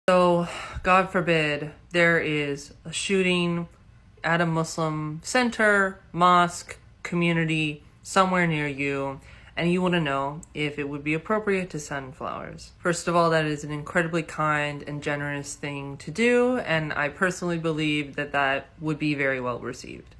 So, God forbid, there is a shooting at a Muslim center, mosque, community, somewhere near you, and you want to know if it would be appropriate to send flowers. First of all, that is an incredibly kind and generous thing to do, and I personally believe that that would be very well received.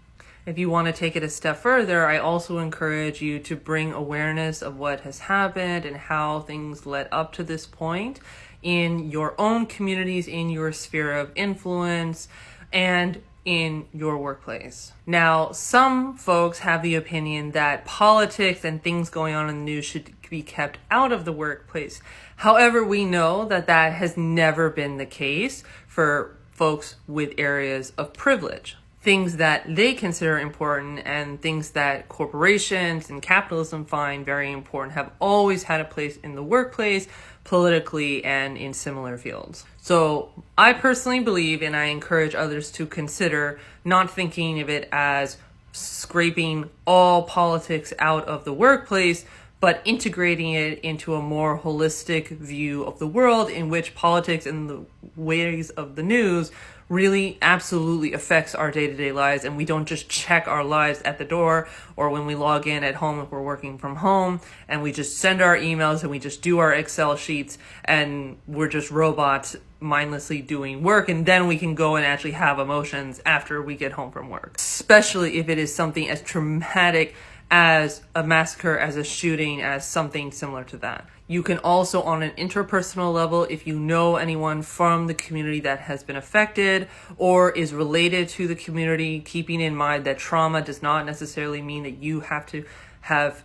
If you want to take it a step further, I also encourage you to bring awareness of what has happened and how things led up to this point in your own communities, in your sphere of influence, and in your workplace. Now, some folks have the opinion that politics and things going on in the news should be kept out of the workplace. However, we know that that has never been the case for folks with areas of privilege. Things that they consider important and things that corporations and capitalism find very important have always had a place in the workplace, politically, and in similar fields. So I personally believe, and I encourage others to consider, not thinking of it as scraping all politics out of the workplace, but integrating it into a more holistic view of the world in which politics and the ways of the news really absolutely affects our day-to-day lives, and we don't just check our lives at the door or when we log in at home if we're working from home, and we just send our emails and we just do our Excel sheets and we're just robots mindlessly doing work, and then we can go and actually have emotions after we get home from work, especially if it is something as traumatic as a massacre, as a shooting, as something similar to that. You can also, on an interpersonal level, if you know anyone from the community that has been affected or is related to the community, keeping in mind that trauma does not necessarily mean that you have to have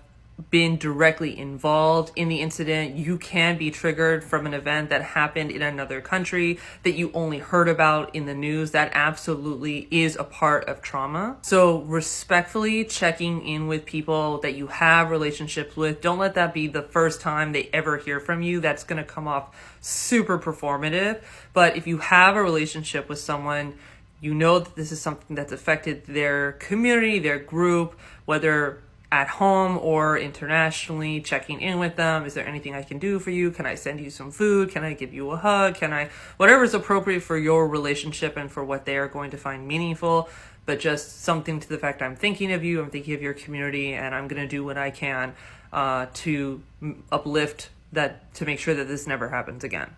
been directly involved in the incident. You can be triggered from an event that happened in another country that you only heard about in the news. That absolutely is a part of trauma. So respectfully checking in with people that you have relationships with. Don't let that be the first time they ever hear from you. That's going to come off super performative. But if you have a relationship with someone, you know that this is something that's affected their community, their group, whether at home or internationally, checking in with them. Is there anything I can do for you? Can I send you some food? Can I give you a hug? Whatever is appropriate for your relationship and for what they are going to find meaningful, but just something to the fact I'm thinking of you, I'm thinking of your community, and I'm going to do what I can to uplift that, to make sure that this never happens again.